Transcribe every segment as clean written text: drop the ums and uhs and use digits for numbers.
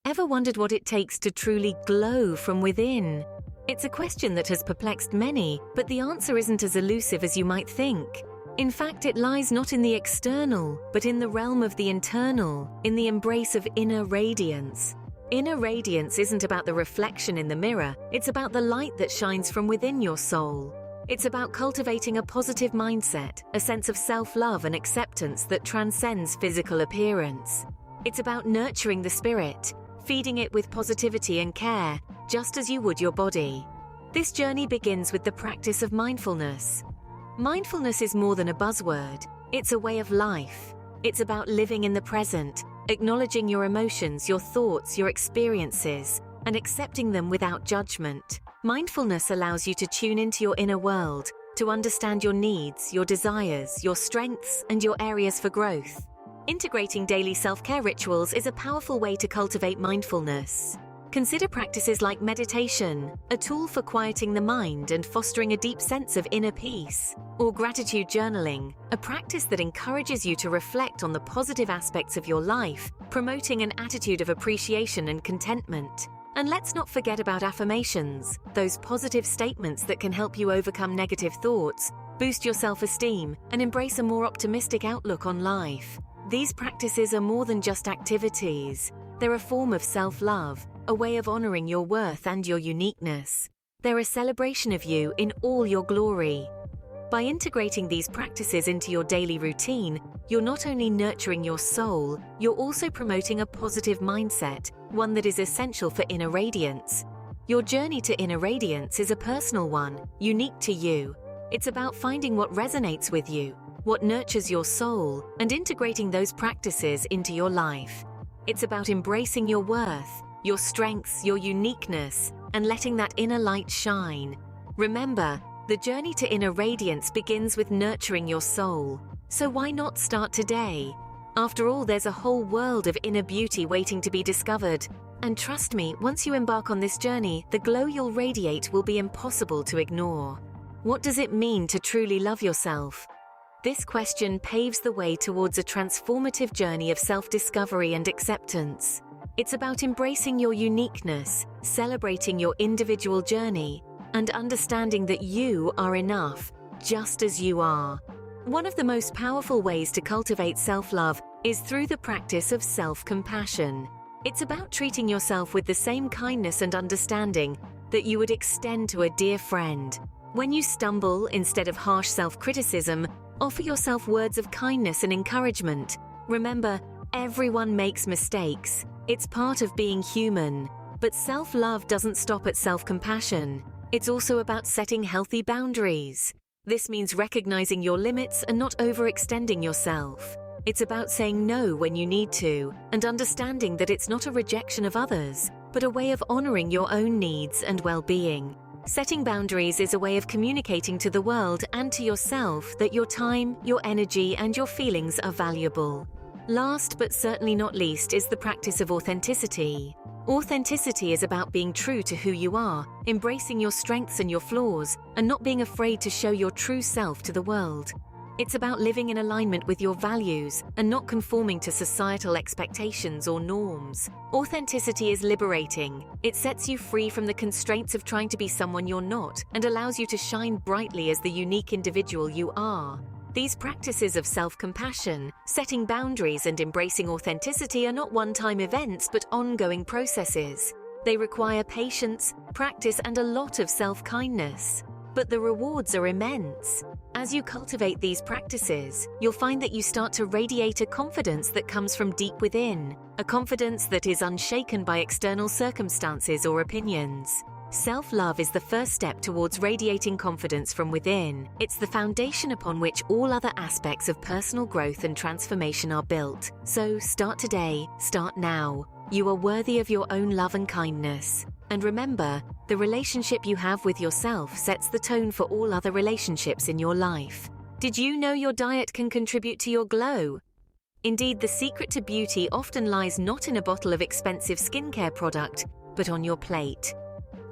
Ever wondered what it takes to truly glow from within? It's a question that has perplexed many, but the answer isn't as elusive as you might think. In fact, it lies not in the external, but in the realm of the internal, in the embrace of inner radiance. Inner radiance isn't about the reflection in the mirror, it's about the light that shines from within your soul. It's about cultivating a positive mindset, a sense of self-love and acceptance that transcends physical appearance. It's about nurturing the spirit, feeding it with positivity and care, just as you would your body. This journey begins with the practice of mindfulness. Mindfulness is more than a buzzword. It's a way of life. It's about living in the present, acknowledging your emotions, your thoughts, your experiences, and accepting them without judgment. Mindfulness allows you to tune into your inner world, to understand your needs, your desires, your strengths, and your areas for growth. Integrating daily self-care rituals is a powerful way to cultivate mindfulness. Consider practices like meditation, a tool for quieting the mind and fostering a deep sense of inner peace, or gratitude journaling, a practice that encourages you to reflect on the positive aspects of your life, promoting an attitude of appreciation and contentment. And let's not forget about affirmations, those positive statements that can help you overcome negative thoughts, boost your self-esteem, and embrace a more optimistic outlook on life. These practices are more than just activities. They're a form of self-love, a way of honoring your worth and your uniqueness. They're a celebration of you in all your glory. By integrating these practices into your daily routine, you're not only nurturing your soul, you're also promoting a positive mindset, one that is essential for inner radiance. Your journey to inner radiance is a personal one, unique to you. It's about finding what resonates with you, what nurtures your soul, and integrating those practices into your life. It's about embracing your worth, your strengths, your uniqueness, and letting that inner light shine. Remember, the journey to inner radiance begins with nurturing your soul. So why not start today? After all, there's a whole world of inner beauty waiting to be discovered. And trust me, once you embark on this journey, the glow you'll radiate will be impossible to ignore. What does it mean to truly love yourself? This question paves the way towards a transformative journey of self-discovery and acceptance. It's about embracing your uniqueness, celebrating your individual journey, and understanding that you are enough, just as you are. One of the most powerful ways to cultivate self-love is through the practice of self-compassion. It's about treating yourself with the same kindness and understanding that you would extend to a dear friend. When you stumble, instead of harsh self-criticism, offer yourself words of kindness and encouragement. Remember, everyone makes mistakes. It's part of being human. But self-love doesn't stop at self-compassion. It's also about setting healthy boundaries. This means recognizing your limits and not overextending yourself. It's about saying no when you need to, and understanding that it's not a rejection of others, but a way of honoring your own needs and well-being. Setting boundaries is a way of communicating to the world and to yourself that your time, your energy, and your feelings are valuable. Last but certainly not least is the practice of authenticity. Authenticity is about being true to who you are, embracing your strengths and your flaws, and not being afraid to show your true self to the world. It's about living in alignment with your values and not conforming to societal expectations or norms. Authenticity is liberating. It sets you free from the constraints of trying to be someone you're not and allows you to shine brightly as the unique individual you are. These practices of self-compassion, setting boundaries, and embracing authenticity are not one-time events but ongoing processes. They require patience, practice, and a lot of self-kindness. But the rewards are immense. As you cultivate these practices, you'll find that you start to radiate a confidence that comes from deep within, a confidence that is unshaken by external circumstances or opinions. Self-love is the first step towards radiating confidence from within. It's the foundation upon which all other aspects of personal growth and transformation are built. So start today, start now. You are worthy of your own love and kindness. And remember, the relationship you have with yourself sets the tone for all other relationships in your life. Did you know your diet can contribute to your glow? Indeed, the secret to beauty often lies not in a bottle of expensive skincare product, but on your plate.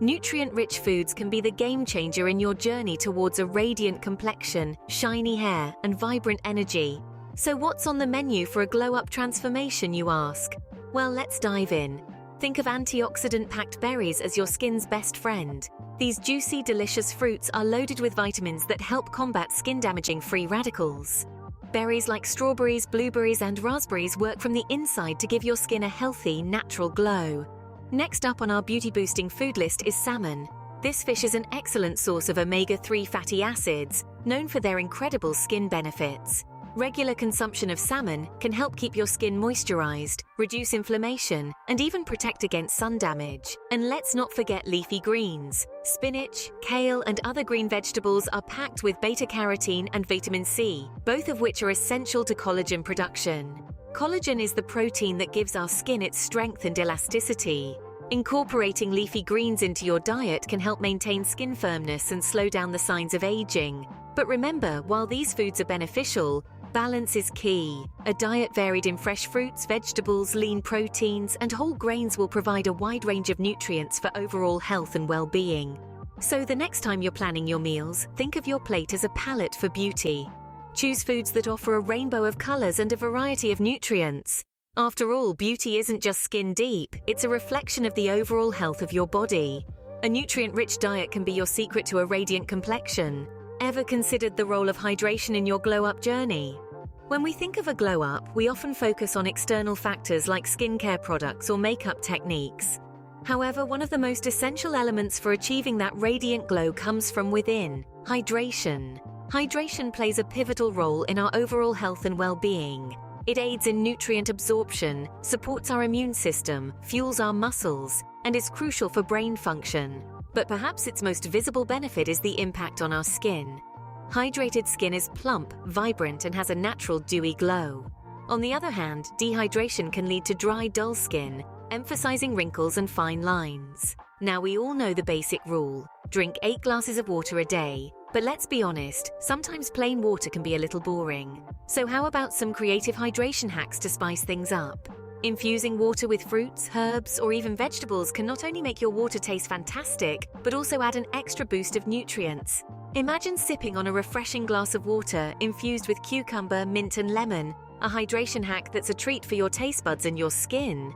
Nutrient-rich foods can be the game changer in your journey towards a radiant complexion, shiny hair, and vibrant energy. So what's on the menu for a glow-up transformation, you ask? Well, let's dive in. Think of antioxidant-packed berries as your skin's best friend. These juicy, delicious fruits are loaded with vitamins that help combat skin-damaging free radicals. Berries like strawberries, blueberries, and raspberries work from the inside to give your skin a healthy, natural glow. Next up on our beauty-boosting food list is salmon. This fish is an excellent source of omega-3 fatty acids, known for their incredible skin benefits. Regular consumption of salmon can help keep your skin moisturized, reduce inflammation, and even protect against sun damage. And let's not forget leafy greens. Spinach, kale, and other green vegetables are packed with beta-carotene and vitamin C, both of which are essential to collagen production. Collagen is the protein that gives our skin its strength and elasticity. Incorporating leafy greens into your diet can help maintain skin firmness and slow down the signs of aging. But remember, while these foods are beneficial, balance is key. A diet varied in fresh fruits, vegetables, lean proteins, and whole grains will provide a wide range of nutrients for overall health and well-being. So the next time you're planning your meals, think of your plate as a palette for beauty. Choose foods that offer a rainbow of colors and a variety of nutrients. After all, beauty isn't just skin deep, it's a reflection of the overall health of your body. A nutrient-rich diet can be your secret to a radiant complexion. Ever considered the role of hydration in your glow-up journey? When we think of a glow-up, we often focus on external factors like skincare products or makeup techniques. However, one of the most essential elements for achieving that radiant glow comes from within: hydration. Hydration plays a pivotal role in our overall health and well-being. It aids in nutrient absorption, supports our immune system, fuels our muscles, and is crucial for brain function. But perhaps its most visible benefit is the impact on our skin. Hydrated skin is plump, vibrant, and has a natural dewy glow. On the other hand, dehydration can lead to dry, dull skin, emphasizing wrinkles and fine lines. Now, we all know the basic rule: drink 8 glasses of water a day. But let's be honest, sometimes plain water can be a little boring. So how about some creative hydration hacks to spice things up? Infusing water with fruits, herbs, or even vegetables can not only make your water taste fantastic, but also add an extra boost of nutrients. Imagine sipping on a refreshing glass of water infused with cucumber, mint, and lemon, a hydration hack that's a treat for your taste buds and your skin.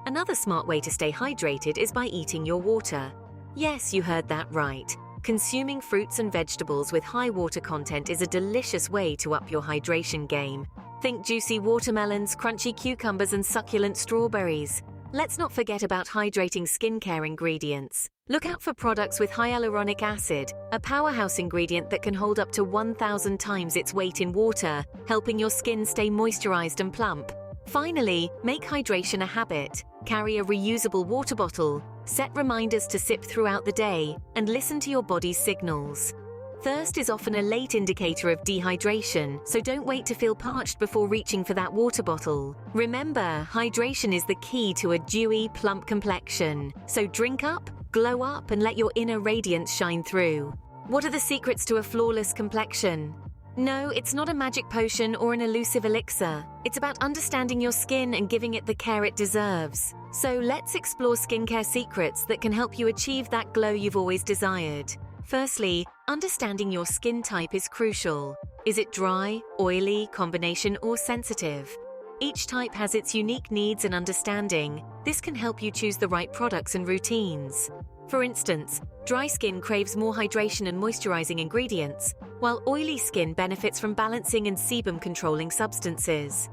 Another smart way to stay hydrated is by eating your water. Yes, you heard that right. Consuming fruits and vegetables with high water content is a delicious way to up your hydration game. Think juicy watermelons, crunchy cucumbers, and succulent strawberries. Let's not forget about hydrating skincare ingredients. Look out for products with hyaluronic acid, a powerhouse ingredient that can hold up to 1,000 times its weight in water, helping your skin stay moisturized and plump. Finally, make hydration a habit. Carry a reusable water bottle, set reminders to sip throughout the day, and listen to your body's signals. Thirst is often a late indicator of dehydration, so don't wait to feel parched before reaching for that water bottle. Remember, hydration is the key to a dewy, plump complexion. So drink up, glow up, and let your inner radiance shine through. What are the secrets to a flawless complexion? No, it's not a magic potion or an elusive elixir. It's about understanding your skin and giving it the care it deserves. So let's explore skincare secrets that can help you achieve that glow you've always desired. Firstly, understanding your skin type is crucial. Is it dry, oily, combination, or sensitive? Each type has its unique needs and understanding. This can help you choose the right products and routines. For instance, dry skin craves more hydration and moisturizing ingredients, while oily skin benefits from balancing and sebum-controlling substances.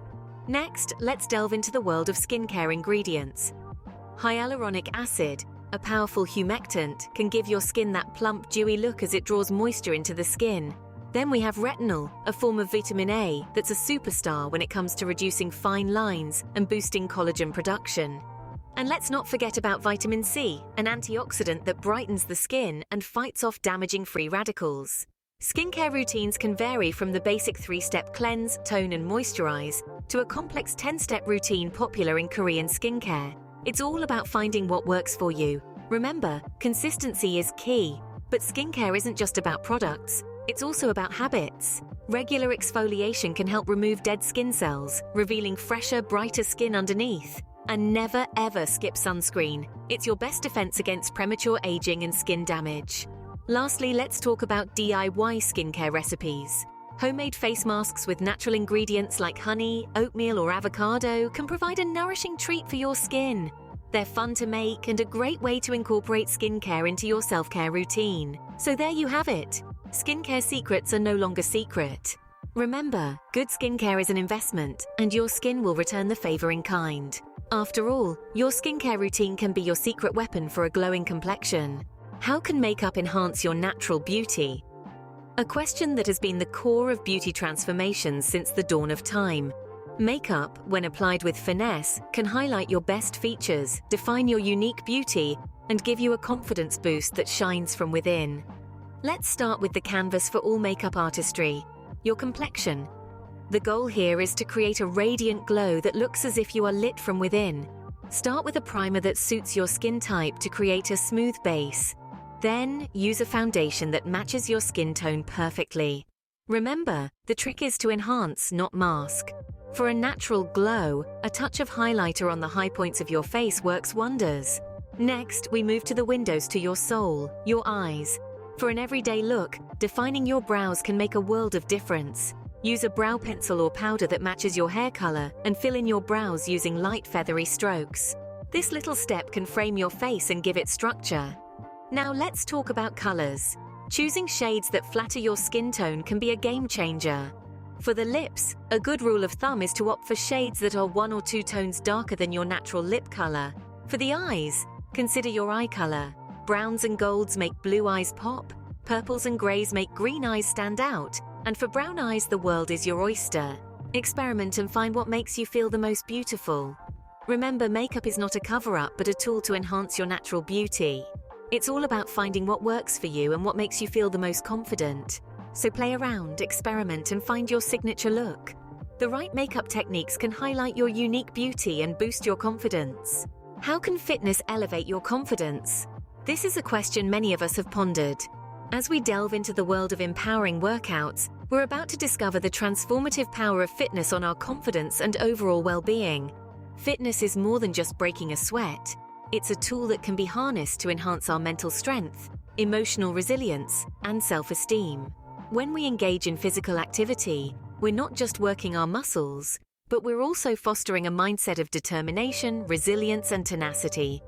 Next, let's delve into the world of skincare ingredients. Hyaluronic acid, a powerful humectant, can give your skin that plump, dewy look as it draws moisture into the skin. Then we have retinol, a form of vitamin A that's a superstar when it comes to reducing fine lines and boosting collagen production. And let's not forget about vitamin C, an antioxidant that brightens the skin and fights off damaging free radicals. Skincare routines can vary from the basic 3-step cleanse, tone, and moisturize to a complex 10-step routine popular in Korean skincare. It's all about finding what works for you. Remember, consistency is key, but skincare isn't just about products, it's also about habits. Regular exfoliation can help remove dead skin cells, revealing fresher, brighter skin underneath. And never ever skip sunscreen. It's your best defense against premature aging and skin damage. Lastly, let's talk about DIY skincare recipes. Homemade face masks with natural ingredients like honey, oatmeal, or avocado can provide a nourishing treat for your skin. They're fun to make and a great way to incorporate skincare into your self-care routine. So there you have it. Skincare secrets are no longer secret. Remember, good skincare is an investment, and your skin will return the favor in kind. After all, your skincare routine can be your secret weapon for a glowing complexion. How can makeup enhance your natural beauty? A question that has been the core of beauty transformations since the dawn of time. Makeup, when applied with finesse, can highlight your best features, define your unique beauty, and give you a confidence boost that shines from within. Let's start with the canvas for all makeup artistry, your complexion. The goal here is to create a radiant glow that looks as if you are lit from within. Start with a primer that suits your skin type to create a smooth base. Then, use a foundation that matches your skin tone perfectly. Remember, the trick is to enhance, not mask. For a natural glow, a touch of highlighter on the high points of your face works wonders. Next, we move to the windows to your soul, your eyes. For an everyday look, defining your brows can make a world of difference. Use a brow pencil or powder that matches your hair color and fill in your brows using light feathery strokes. This little step can frame your face and give it structure. Now let's talk about colors. Choosing shades that flatter your skin tone can be a game changer. For the lips, a good rule of thumb is to opt for shades that are 1 or 2 tones darker than your natural lip color. For the eyes, consider your eye color. Browns and golds make blue eyes pop, purples and grays make green eyes stand out, and for brown eyes, the world is your oyster. Experiment and find what makes you feel the most beautiful. Remember, makeup is not a cover-up but a tool to enhance your natural beauty. It's all about finding what works for you and what makes you feel the most confident. So play around, experiment, and find your signature look. The right makeup techniques can highlight your unique beauty and boost your confidence. How can fitness elevate your confidence? This is a question many of us have pondered. As we delve into the world of empowering workouts, we're about to discover the transformative power of fitness on our confidence and overall well-being. Fitness is more than just breaking a sweat. It's a tool that can be harnessed to enhance our mental strength, emotional resilience, and self-esteem. When we engage in physical activity, we're not just working our muscles, but we're also fostering a mindset of determination, resilience, and tenacity.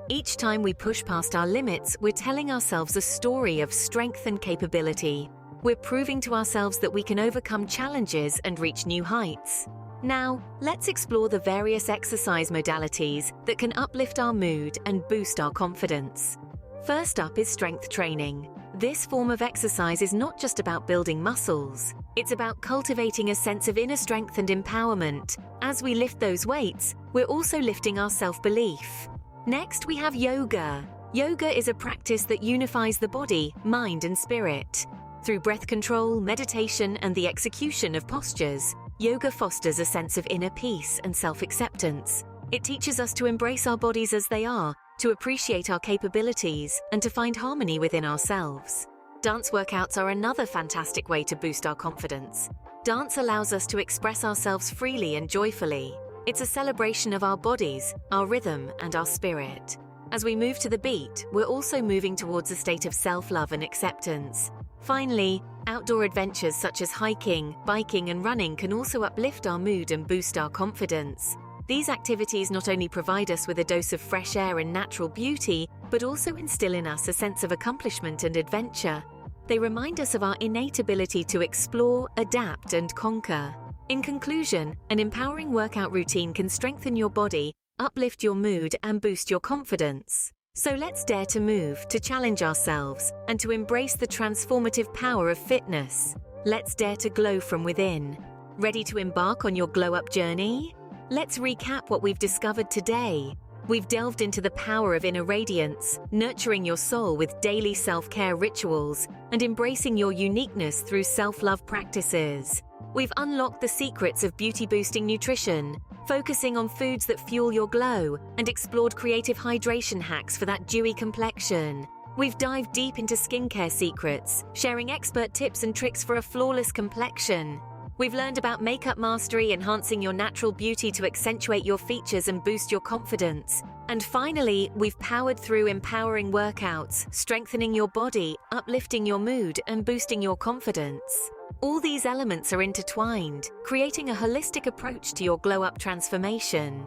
Each time we push past our limits, we're telling ourselves a story of strength and capability. We're proving to ourselves that we can overcome challenges and reach new heights. Now, let's explore the various exercise modalities that can uplift our mood and boost our confidence. First up is strength training. This form of exercise is not just about building muscles. It's about cultivating a sense of inner strength and empowerment. As we lift those weights, we're also lifting our self-belief. Next, we have yoga. Yoga is a practice that unifies the body, mind, and spirit. Through breath control, meditation, and the execution of postures, yoga fosters a sense of inner peace and self-acceptance. It teaches us to embrace our bodies as they are, to appreciate our capabilities, and to find harmony within ourselves. Dance workouts are another fantastic way to boost our confidence. Dance allows us to express ourselves freely and joyfully. It's a celebration of our bodies, our rhythm, and our spirit. As we move to the beat, we're also moving towards a state of self-love and acceptance. Finally, outdoor adventures such as hiking, biking, and running can also uplift our mood and boost our confidence. These activities not only provide us with a dose of fresh air and natural beauty, but also instill in us a sense of accomplishment and adventure. They remind us of our innate ability to explore, adapt, and conquer. In conclusion, an empowering workout routine can strengthen your body, uplift your mood, and boost your confidence. So let's dare to move, to challenge ourselves, and to embrace the transformative power of fitness. Let's dare to glow from within. Ready to embark on your glow-up journey? Let's recap what we've discovered today. We've delved into the power of inner radiance, nurturing your soul with daily self-care rituals, and embracing your uniqueness through self-love practices. We've unlocked the secrets of beauty-boosting nutrition, focusing on foods that fuel your glow, and explored creative hydration hacks for that dewy complexion. We've dived deep into skincare secrets, sharing expert tips and tricks for a flawless complexion. We've learned about makeup mastery, enhancing your natural beauty to accentuate your features and boost your confidence. And finally, we've powered through empowering workouts, strengthening your body, uplifting your mood, and boosting your confidence. All these elements are intertwined, creating a holistic approach to your glow-up transformation.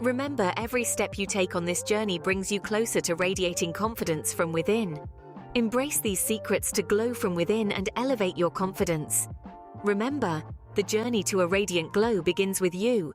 Remember, every step you take on this journey brings you closer to radiating confidence from within. Embrace these secrets to glow from within and elevate your confidence. Remember, the journey to a radiant glow begins with you.